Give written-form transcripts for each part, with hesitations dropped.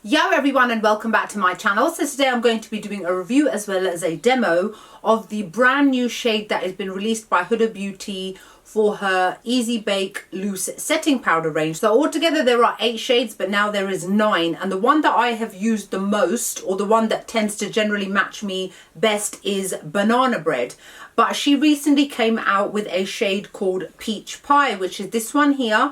Yo everyone, and welcome back to my channel. So today I'm going to be doing a review as well as a demo of the brand new shade that has been released by Huda Beauty for her Easy Bake Loose Setting Powder range. So altogether there are 8 shades, but now there is 9, and the one that I have used the most, or the one that tends to generally match me best, is Banana Bread. But she recently came out with a shade called Peach Pie, which is this one here.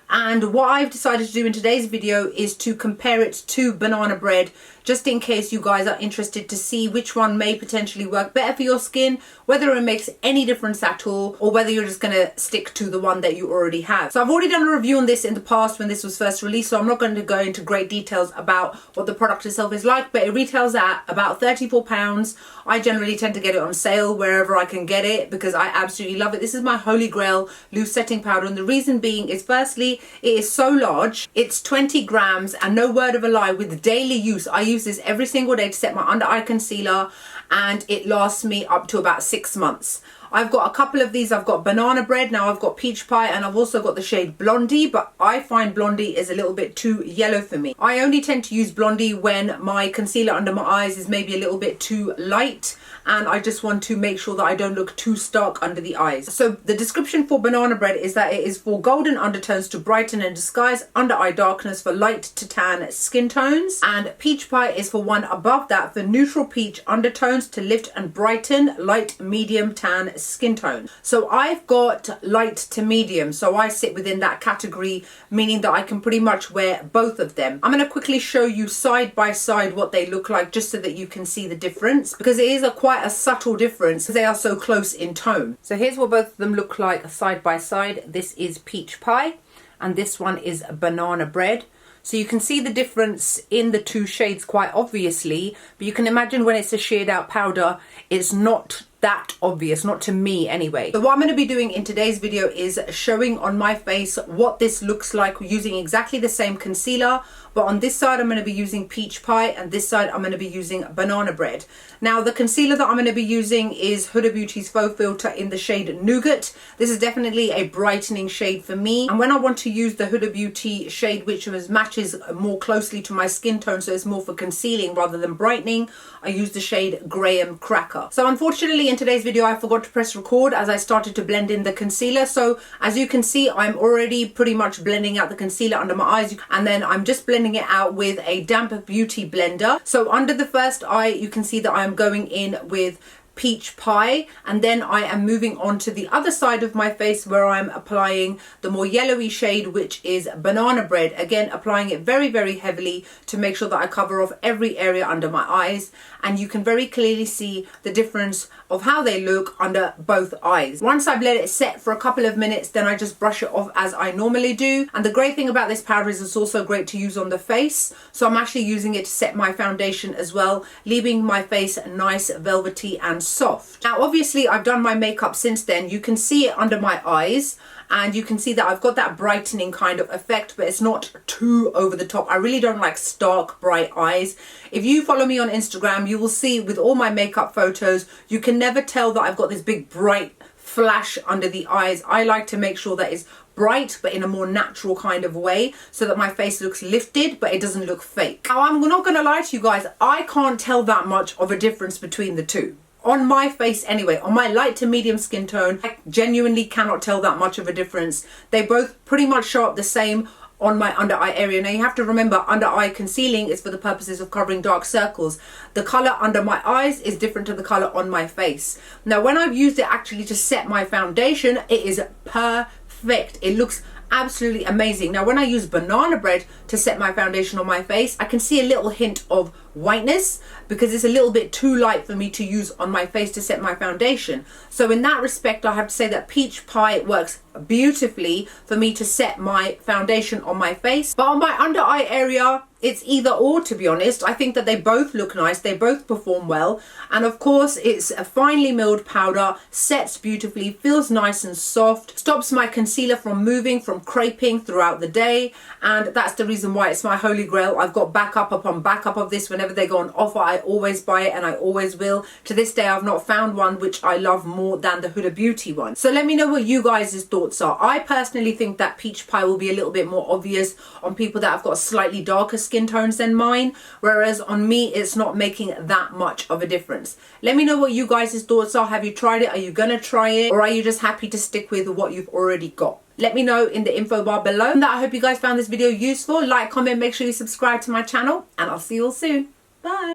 And what I've decided to do in today's video is to compare it to Banana Bread, just in case you guys are interested to see which one may potentially work better for your skin, whether it makes any difference at all, or whether you're just going to stick to the one that you already have. So I've already done a review on this in the past when this was first released, so I'm not going to go into great details about what the product itself is like, but it retails at about £34. I generally tend to get it on sale wherever I can get it because I absolutely love it. This is my holy grail loose setting powder, and the reason being is firstly, it is so large. It's 20 grams, and no word of a lie, with daily use, I use this every single day to set my under eye concealer, and it lasts me up to about 6 months. I've got a couple of these. I've got Banana Bread, now I've got Peach Pie, and I've also got the shade Blondie, but I find Blondie is a little bit too yellow for me. I only tend to use Blondie when my concealer under my eyes is maybe a little bit too light, and I just want to make sure that I don't look too stark under the eyes. So the description for Banana Bread is that it is for golden undertones to brighten and disguise under eye darkness for light to tan skin tones, and Peach Pie is for one above that for neutral peach undertones to lift and brighten light medium tan skin tone. So I've got light to medium, so I sit within that category, meaning that I can pretty much wear both of them. I'm going to quickly show you side by side what they look like, just so that you can see the difference, because it is quite a subtle difference because they are so close in tone. So here's what both of them look like side by side. This is Peach Pie and this one is Banana Bread. So you can see the difference in the two shades quite obviously, but you can imagine when it's a sheared out powder, it's not that obvious, not to me anyway. So what I'm going to be doing in today's video is showing on my face what this looks like using exactly the same concealer, but on this side I'm going to be using Peach Pie and this side I'm going to be using Banana Bread. Now the concealer that I'm going to be using is Huda Beauty's Faux Filter in the shade Nougat. This is definitely a brightening shade for me, and when I want to use the Huda Beauty shade which matches more closely to my skin tone, so it's more for concealing rather than brightening, I use the shade Graham Cracker. So unfortunately in today's video I forgot to press record as I started to blend in the concealer, so as you can see I'm already pretty much blending out the concealer under my eyes, and then I'm just blending it out with a damp beauty blender. So under the first eye you can see that I'm going in with Peach Pie, and then I am moving on to the other side of my face where I'm applying the more yellowy shade, which is Banana Bread. Again, applying it very, very heavily to make sure that I cover off every area under my eyes, and you can very clearly see the difference of how they look under both eyes. Once I've let it set for a couple of minutes, then I just brush it off as I normally do. And the great thing about this powder is it's also great to use on the face, so I'm actually using it to set my foundation as well, leaving my face nice, velvety and soft. Now obviously I've done my makeup since then. You can see it under my eyes, and you can see that I've got that brightening kind of effect, but it's not too over the top. I really don't like stark bright eyes. If you follow me on Instagram, you will see with all my makeup photos, you can never tell that I've got this big bright flash under the eyes. I like to make sure that it's bright but in a more natural kind of way, so that my face looks lifted but it doesn't look fake. Now I'm not going to lie to you guys, I can't tell that much of a difference between the two. On my face anyway, on my light to medium skin tone, I genuinely cannot tell that much of a difference. They both pretty much show up the same on my under eye area. Now you have to remember, under eye concealing is for the purposes of covering dark circles. The colour under my eyes is different to the colour on my face. Now when I've used it actually to set my foundation, it is perfect. It looks absolutely amazing. Now when I use Banana Bread to set my foundation on my face, I can see a little hint of whiteness because it's a little bit too light for me to use on my face to set my foundation. So in that respect I have to say that Peach Pie works beautifully for me to set my foundation on my face, but on my under eye area it's either or, to be honest. I think that they both look nice, they both perform well, and of course it's a finely milled powder, sets beautifully, feels nice and soft, stops my concealer from moving, from creping throughout the day, and that's the reason why it's my holy grail. I've got backup upon backup of this. Whenever they go on offer I always buy it, and I always will. To this day I've not found one which I love more than the Huda Beauty one. So let me know what you guys' thoughts are. I personally think that Peach Pie will be a little bit more obvious on people that have got slightly darker skin skin tones than mine, whereas on me it's not making that much of a difference. Let me know what you guys' thoughts are. Have you tried it? Are you gonna try it, or are you just happy to stick with what you've already got? Let me know in the info bar below. And I hope you guys found this video useful. Like, comment, make sure you subscribe to my channel, and I'll see you all soon. Bye.